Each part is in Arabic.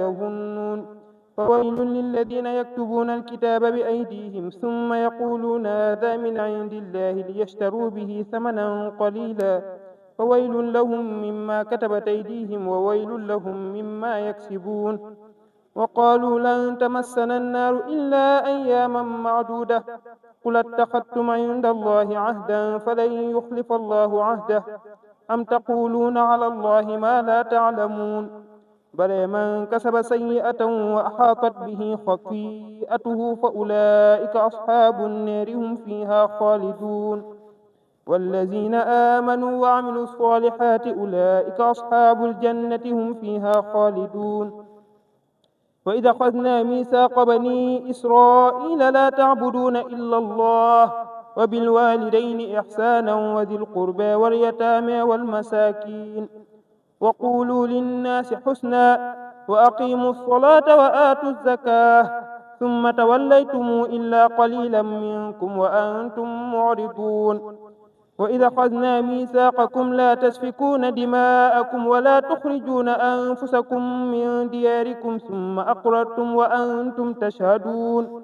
يظنون فويل للذين يكتبون الكتاب بأيديهم ثم يقولون هذا من عند الله ليشتروا به ثمنا قليلا فويل لهم مما كتبت أيديهم وويل لهم مما يكسبون وقالوا لن تمسنا النار إلا أياما معدودة قل اتخذتم عند الله عهدا فلن يخلف الله عهده أم تقولون على الله ما لا تعلمون بل من كسب سيئة وأحاطت به خطيئته فأولئك أصحاب النار هم فيها خالدون والذين آمنوا وعملوا الصالحات أولئك أصحاب الجنة هم فيها خالدون وإذا أخذنا ميثاق بني إسرائيل لا تعبدون إلا الله وبالوالدين إحسانا وذي القربى واليتامى والمساكين وقولوا للناس حسنا وأقيموا الصلاة وآتوا الزكاة ثم توليتم إلا قليلا منكم وأنتم معرضون وإذا أخذنا ميثاقكم لا تسفكون دماءكم ولا تخرجون أنفسكم من دياركم ثم أقررتم وأنتم تشهدون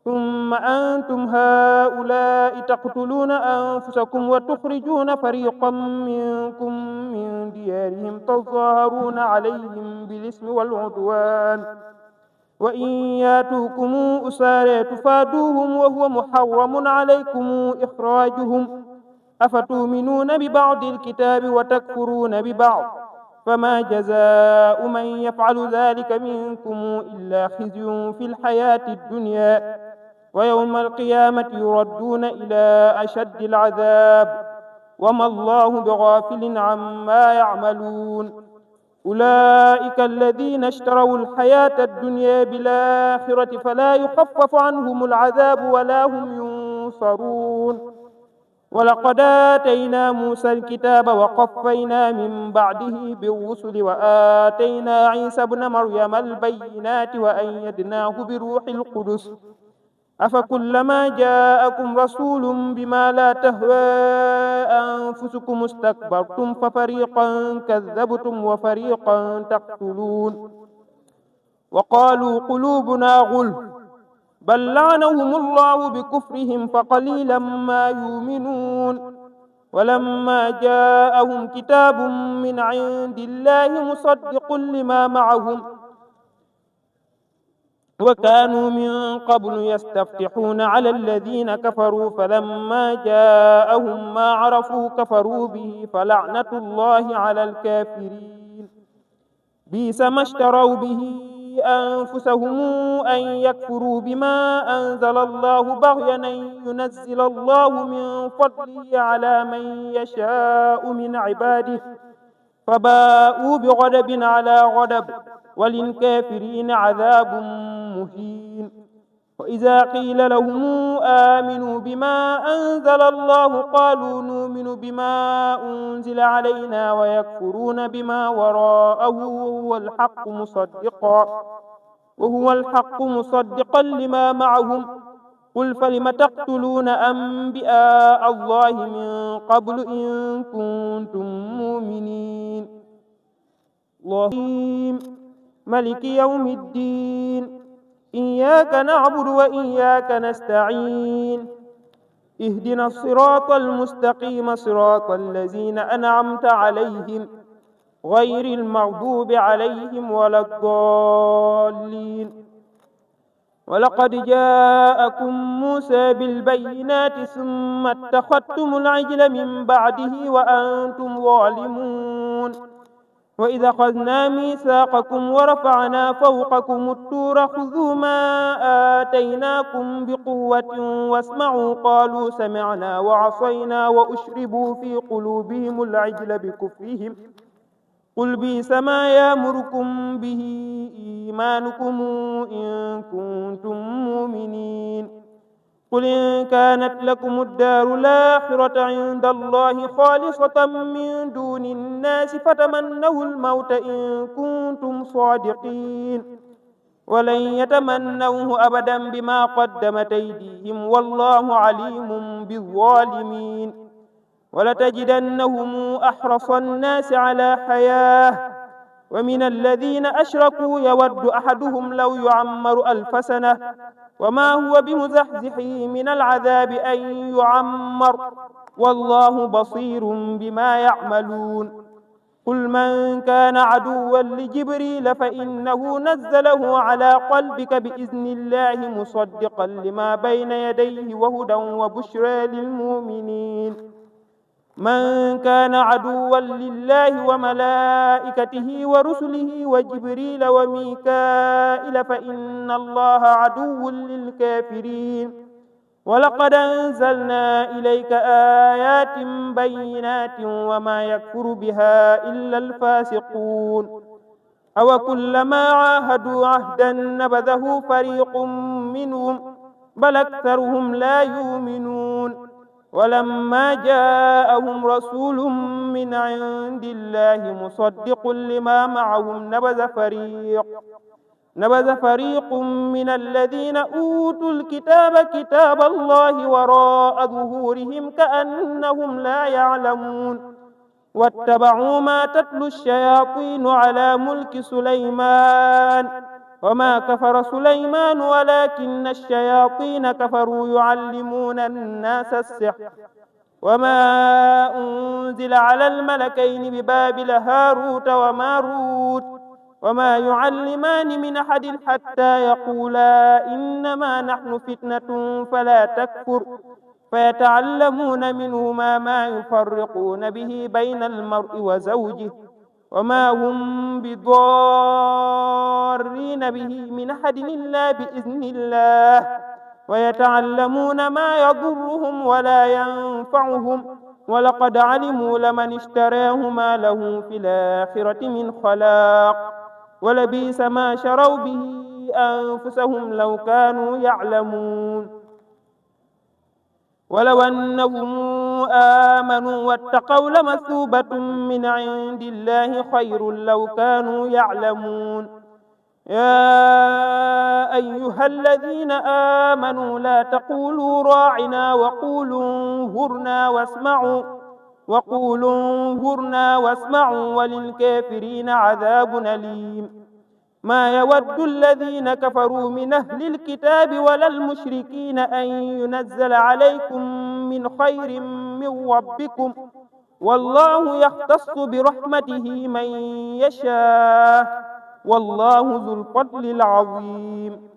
ثم أنتم هؤلاء تقتلون أنفسكم وتخرجون فريقا منكم من ديارهم تظاهرون عليهم بالإثم والعدوان وإن ياتوكم أسارى تفادوهم وهو محرم عليكم إخراجهم أفتؤمنون ببعض الكتاب وتكفرون ببعض فما جزاء من يفعل ذلك منكم إلا خزي في الحياة الدنيا ويوم القيامة يردون إلى أشد العذاب وما الله بغافل عما يعملون أولئك الذين اشتروا الحياة الدنيا بالآخرة فلا يخفف عنهم العذاب ولا هم ينصرون ولقد آتينا موسى الكتاب وقفينا من بعده بالرسل وآتينا عيسى ابن مريم البينات وأيدناه بروح القدس أفكلما جاءكم رسول بما لا تهوى أنفسكم استكبرتم ففريقا كذبتم وفريقا تقتلون وقالوا قلوبنا غلف بل لعنهم الله بكفرهم فقليلا ما يؤمنون ولما جاءهم كتاب من عند الله مصدق لما معهم وكانوا من قبل يستفتحون على الذين كفروا فلما جاءهم ما عرفوا كفروا به فلعنة الله على الكافرين بئس ما اشتروا به أنفسهم أن يكفروا بما أنزل الله بغيا أن ينزل الله من فضله على من يشاء من عباده فباءوا بغضب على غضب وللكافرين عذاب مهين وإذا قيل لهم آمنوا بما أنزل الله قالوا نؤمن بما أنزل علينا ويكفرون بما وراءه وهو الحق مصدقا لما معهم قل فلم تقتلون أنبياء الله من قبل إن كنتم مؤمنين الله ملك يوم الدين إياك نعبد وإياك نستعين اهدنا الصراط المستقيم صراط الذين أنعمت عليهم غير المغضوب عليهم ولا الضالين ولقد جاءكم موسى بالبينات ثم اتخذتم العجل من بعده وأنتم ظالمون وإذا أخذنا ميثاقكم ورفعنا فوقكم الطور خذوا ما آتيناكم بقوة واسمعوا قالوا سمعنا وعصينا وأشربوا في قلوبهم العجل بكفرهم قل بئس ما يأمركم به إيمانكم إن كنتم مؤمنين قل إن كانت لكم الدار الآخرة عند الله خالصة من دون الناس فتمنوا الموت إن كنتم صادقين ولن يتمنوه أبدا بما قدمت أيديهم والله عليم بالظالمين ولتجدنهم أحرص الناس على حياة ومن الذين أشركوا يود أحدهم لو يعمر 1000 سنة وما هو بمزحزحه من العذاب أن يعمر والله بصير بما يعملون قل من كان عدوا لجبريل فإنه نزله على قلبك بإذن الله مصدقا لما بين يديه وهدى وبشرى للمؤمنين من كان عدوا لله وملائكته ورسله وجبريل وميكائيل فإن الله عدو للكافرين ولقد أنزلنا إليك آيات بينات وما يكفر بها إلا الفاسقون أوكلما عاهدوا عهدا نبذه فريق منهم بل أكثرهم لا يؤمنون ولما جاءهم رسول من عند الله مصدق لما معهم نبذ فريق من الذين أوتوا الكتاب كتاب الله وراء ظهورهم كأنهم لا يعلمون واتبعوا ما تتلو الشياطين على ملك سليمان وما كفر سليمان ولكن الشياطين كفروا يعلمون الناس السحر وما أنزل على الملكين ببابل هاروت وماروت وما يعلمان من أحد حتى يقولا إنما نحن فتنة فلا تكفر فيتعلمون منهما ما يفرقون به بين المرء وزوجه وما هم بضارين به من أحد إلا بإذن الله ويتعلمون ما يضرهم ولا ينفعهم ولقد علموا لمن اشتراه ما له في الآخرة من خلاق ولبئس ما شروا به أنفسهم لو كانوا يعلمون ولو أنهم آمنوا واتقوا لمثوبة من عند الله خير لو كانوا يعلمون يا أيها الذين آمنوا لا تقولوا راعنا وقولوا انظرنا واسمعوا وللكافرين عذاب أليم ما يود الذين كفروا من أهل الكتاب ولا المشركين أن ينزل عليكم من خير من ربكم والله يختص برحمته من يشاء والله ذو الفضل العظيم